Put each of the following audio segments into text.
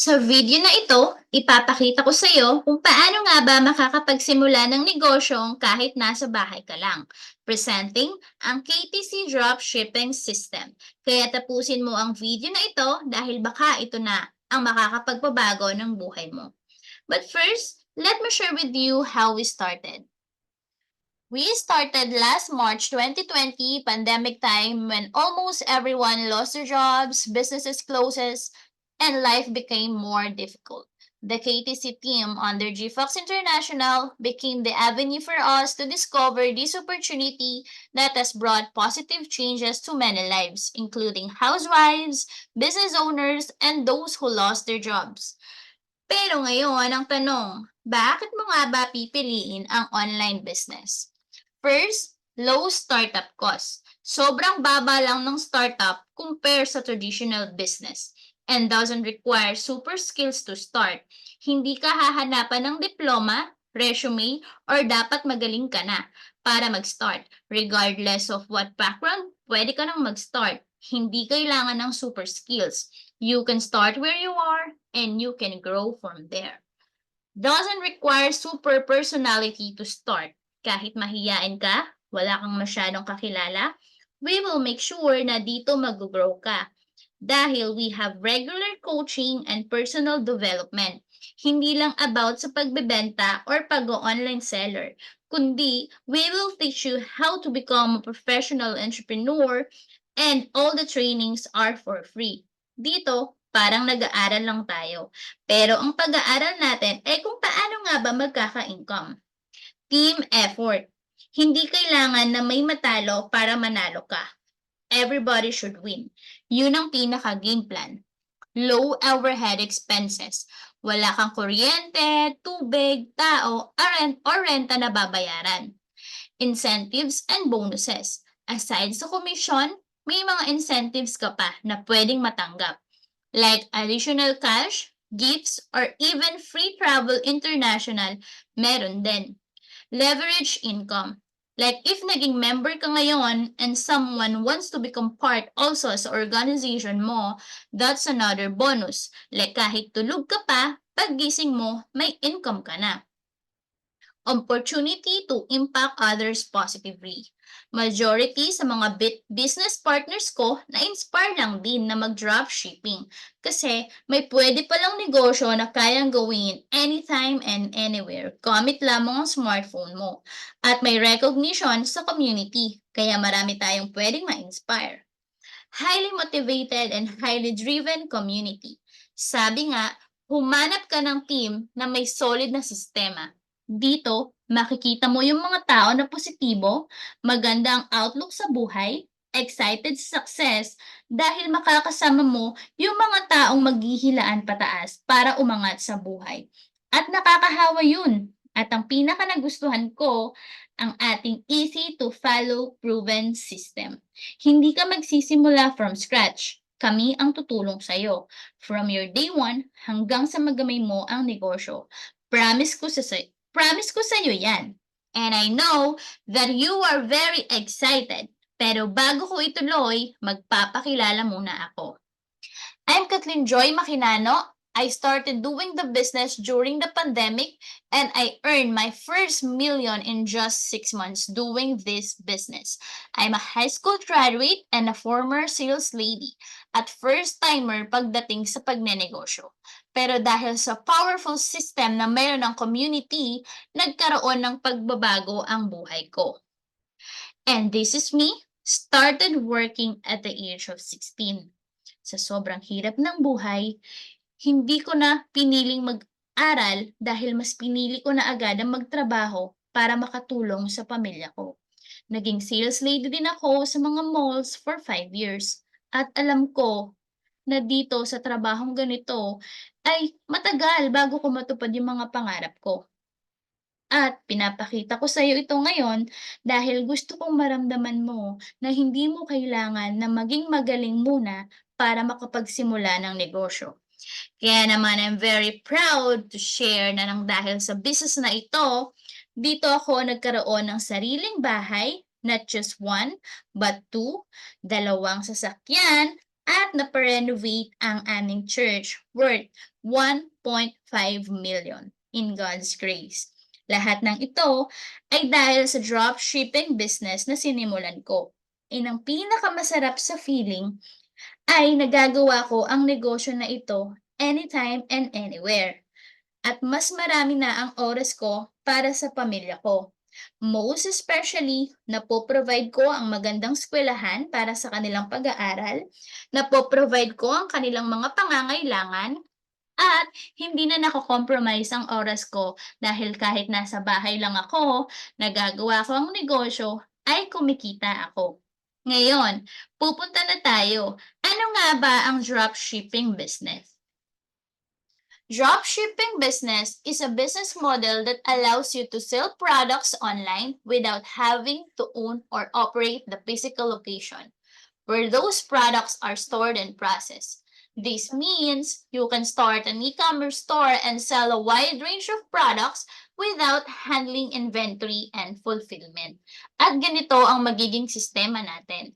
Sa video na ito, ipapakita ko sa iyo kung paano nga ba makakapagsimula ng negosyong kahit nasa bahay ka lang. Presenting ang KTC Dropshipping System. Kaya tapusin mo ang video na ito dahil baka ito na ang makakapagpabago ng buhay mo. But first, let me share with you how we started. We started last March 2020, pandemic time, when almost everyone lost their jobs, businesses closes, and life became more difficult. The KTC team under GFox International became the avenue for us to discover this opportunity that has brought positive changes to many lives, including housewives, business owners, and those who lost their jobs. Pero ngayon, ang tanong, bakit mo nga ba pipiliin ang online business? First, low startup cost. Sobrang baba lang ng startup compare sa traditional business and doesn't require super skills to start. Hindi ka hahanapan ng diploma, resume, or dapat magaling ka na para mag-start. Regardless of what background, pwede ka nang mag-start. Hindi kailangan ng super skills. You can start where you are and you can grow from there. Doesn't require super personality to start. Kahit mahiyain ka, wala kang masyadong kakilala, we will make sure na dito mag-grow ka. Dahil we have regular coaching and personal development. Hindi lang about sa pagbebenta or pag-online seller, kundi we will teach you how to become a professional entrepreneur and all the trainings are for free. Dito, parang nag-aaral lang tayo. Pero ang pag-aaral natin ay kung paano nga ba magkaka-income. Team effort. Hindi kailangan na may matalo para manalo ka. Everybody should win. Yun ang pinaka-game plan. Low overhead expenses. Wala kang kuryente, tubig, tao, or renta na babayaran. Incentives and bonuses. Aside sa commission, may mga incentives ka pa na pwedeng matanggap, like additional cash, gifts, or even free travel international, meron din. Leverage income. Like if naging member ka ngayon and someone wants to become part also sa organization mo, that's another bonus. Like kahit tulog ka pa, paggising mo, may income ka na. Opportunity to impact others positively. Majority sa mga business partners ko na-inspire lang din na mag-dropshipping kasi may pwede palang negosyo na kayang gawin anytime and anywhere. Gamit lamang ang smartphone mo. At may recognition sa community kaya marami tayong pwedeng ma-inspire. Highly motivated and highly driven community. Sabi nga, humanap ka ng team na may solid na sistema. Dito, makikita mo yung mga tao na positibo, maganda ang outlook sa buhay, excited sa success, dahil makakasama mo yung mga taong maghihilaan pataas para umangat sa buhay. At nakakahawa yun. At ang pinaka nagustuhan ko, ang ating easy to follow proven system. Hindi ka magsisimula from scratch. Kami ang tutulong sa'yo. From your day one hanggang sa magamay mo ang negosyo. Promise ko sa iyo yan. And I know that you are very excited. Pero bago ko ituloy, magpapakilala muna ako. I'm Kathleen Joy Makinano. I started doing the business during the pandemic and I earned my first million in just 6 months doing this business. I'm a high school graduate and a former sales lady at first-timer pagdating sa pagnenegosyo. Pero dahil sa powerful system na mayroon ng community, nagkaroon ng pagbabago ang buhay ko. And this is me, started working at the age of 16. Sa sobrang hirap ng buhay, hindi ko na piniling mag-aral dahil mas pinili ko na agad ang magtrabaho para makatulong sa pamilya ko. Naging sales lady din ako sa mga malls for 5 years. At alam ko na dito sa trabahong ganito ay matagal bago ko matupad yung mga pangarap ko. At pinapakita ko sa iyo ito ngayon dahil gusto kong maramdaman mo na hindi mo kailangan na maging magaling muna para makapagsimula ng negosyo. Kaya naman I'm very proud to share na nang dahil sa business na ito, dito ako nagkaroon ng sariling bahay, not just one, but two, dalawang sasakyan, at naparenovate ang aming church worth 1.5 million in God's grace. Lahat ng ito ay dahil sa dropshipping business na sinimulan ko. Ang pinakamasarap sa feeling ay nagagawa ko ang negosyo na ito anytime and anywhere. At mas marami na ang oras ko para sa pamilya ko. Most especially, napo-provide ko ang magandang eskwelahan para sa kanilang pag-aaral, napo-provide ko ang kanilang mga pangangailangan, at hindi na nako-compromise ang oras ko dahil kahit nasa bahay lang ako, nagagawa ko ang negosyo, ay kumikita ako. Ngayon, pupunta na tayo. Ano nga ba ang dropshipping business? Dropshipping business is a business model that allows you to sell products online without having to own or operate the physical location where those products are stored and processed. This means you can start an e-commerce store and sell a wide range of products without handling inventory and fulfillment. At ganito ang magiging sistema natin.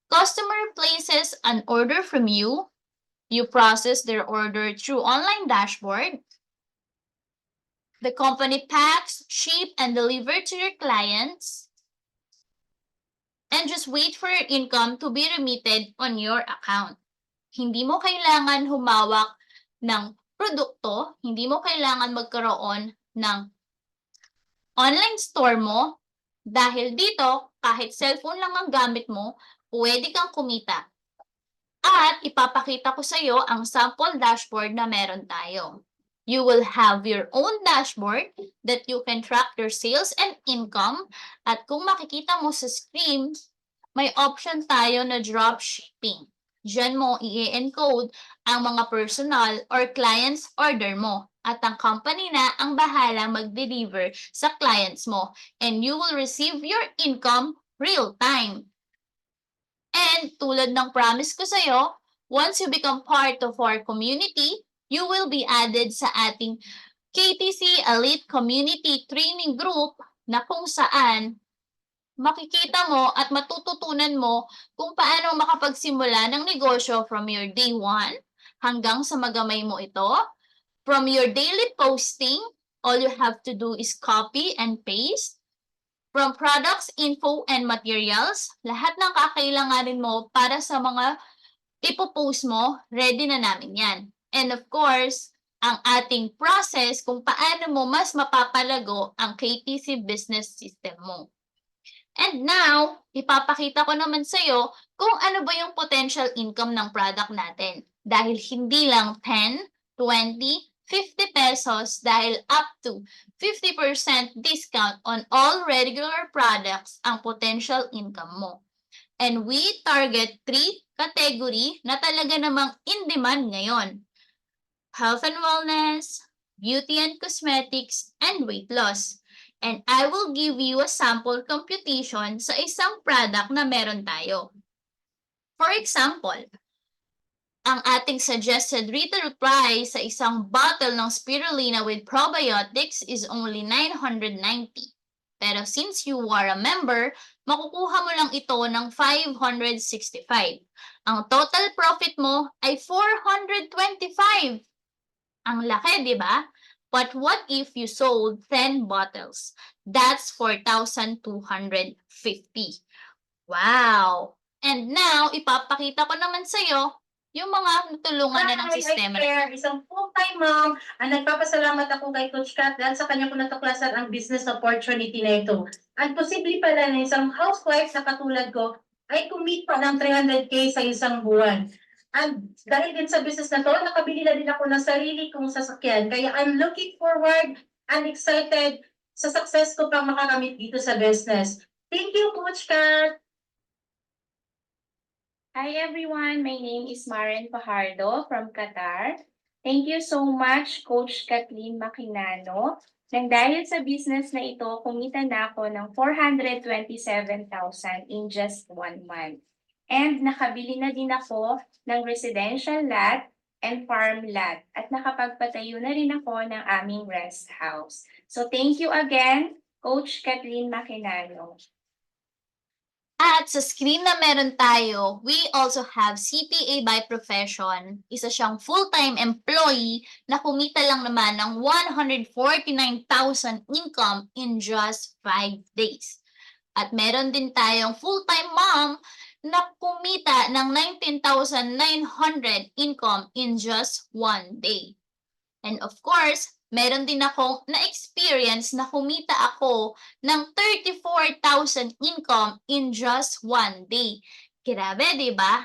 Customer places an order from you. You process their order through online dashboard. The company packs, ship, and deliver to your clients. And just wait for your income to be remitted on your account. Hindi mo kailangan humawak ng produkto, hindi mo kailangan magkaroon ng online store mo dahil dito, kahit cellphone lang ang gamit mo, pwede kang kumita. At ipapakita ko sa iyo ang sample dashboard na meron tayo. You will have your own dashboard that you can track your sales and income. At kung makikita mo sa screen, may option tayo na drop shipping. Diyan mo i-encode ang mga personal or clients order mo. At ang company na ang bahala mag-deliver sa clients mo. And you will receive your income real time. And tulad ng promise ko sa'yo, once you become part of our community, you will be added sa ating KTC Elite Community Training Group na kung saan makikita mo at matututunan mo kung paano makapagsimula ng negosyo from your day 1 hanggang sa magamay mo ito. From your daily posting, all you have to do is copy and paste. From products, info, and materials, lahat ng kakailanganin mo para sa mga ipopost mo, ready na namin yan. And of course, ang ating process kung paano mo mas mapapalago ang KTC business system mo. And now, ipapakita ko naman sa iyo kung ano ba yung potential income ng product natin. Dahil hindi lang 10, 20, 50 pesos dahil up to 50% discount on all regular products ang potential income mo. And we target 3 category na talaga namang in demand ngayon. Health and wellness, beauty and cosmetics, and weight loss. And I will give you a sample computation sa isang product na meron tayo. For example, ang ating suggested retail price sa isang bottle ng spirulina with probiotics is only 990. Pero since you are a member, makukuha mo lang ito ng 565. Ang total profit mo ay 425. Ang laki, di ba? But what if you sold 10 bottles? That's 4,250. Wow! And now, ipapakita ko naman sa'yo yung mga natulungan na ng sistema. Hi, isang full-time mom, ang nagpapasalamat ako kay Coach Kat dahil sa kanya ko natuklasan ang business opportunity na ito. At posible pala na isang housewife na katulad ko ay kumit pa ng 300K sa isang buwan. And dahil din sa business na to, nakabili na din ako ng sarili kong sasakyan. Kaya I'm looking forward and excited sa success ko pang makakamit dito sa business. Thank you, Coach Kat! Hi everyone, my name is Maren Fajardo from Qatar. Thank you so much, Coach Kathleen Makinano. Nang dahil sa business na ito, kumita na ako ng 427,000 in just 1 month. And nakabili na din ako ng residential lot and farm lot. At nakapagpatayo na rin ako ng aming rest house. So thank you again, Coach Kathleen Makinano. At sa screen na meron tayo, we also have CPA by profession. Isa siyang full-time employee na kumita lang naman ng 149,000 income in just 5 days. At meron din tayong full-time mom na kumita ng 19,900 income in just 1 day. And of course, meron din akong na-experience na kumita ako ng 34,000 income in just 1 day. Grabe, di ba?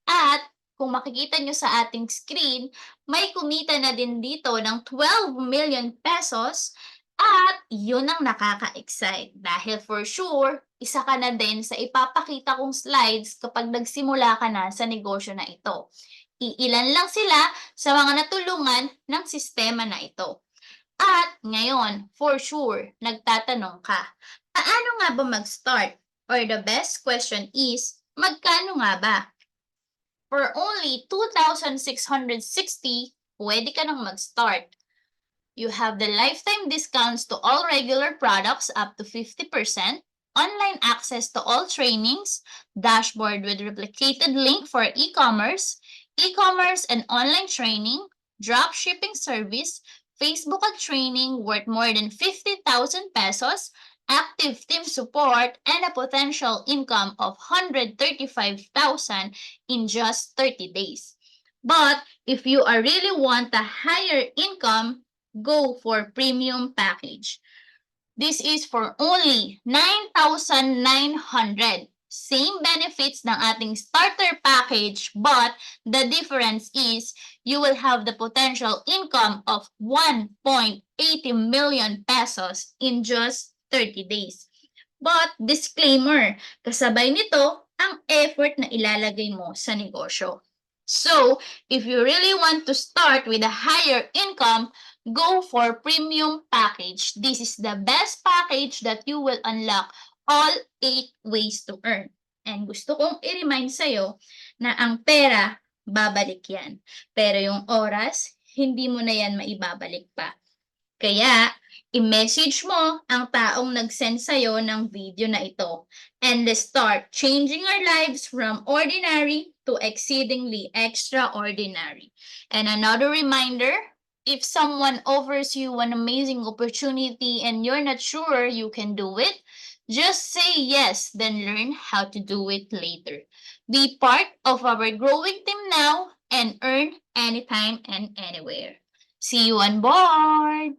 At kung makikita nyo sa ating screen, may kumita na din dito ng 12 million pesos at yun ang nakaka-excite dahil for sure, isa ka na din sa ipapakita kong slides kapag nagsimula ka na sa negosyo na ito. Iilan lang sila sa mga natulungan ng sistema na ito. At ngayon, for sure, nagtatanong ka, paano nga ba mag-start? Or the best question is, magkano nga ba? For only 2,660, pwede ka nang mag-start. You have the lifetime discounts to all regular products up to 50%, online access to all trainings, dashboard with replicated link for e-commerce and online training, drop shipping service, Facebook ad training worth more than 50,000 pesos, active team support, and a potential income of 135,000 in just 30 days. But if you are really want a higher income, go for premium package. This is for only 9,900. Same benefits ng ating starter package, but the difference is you will have the potential income of 1.80 million pesos in just 30 days. But disclaimer, kasabay nito ang effort na ilalagay mo sa negosyo. So, if you really want to start with a higher income, go for premium package. This is the best package that you will unlock all 8 ways to earn. And gusto kong i-remind sa'yo na ang pera, babalik yan. Pero yung oras, hindi mo na yan maibabalik pa. Kaya, i-message mo ang taong nag-send sa'yo ng video na ito. And let's start changing our lives from ordinary to exceedingly extraordinary. And another reminder, if someone offers you an amazing opportunity and you're not sure you can do it, just say yes, then learn how to do it later. Be part of our growing team now and earn anytime and anywhere. See you on board!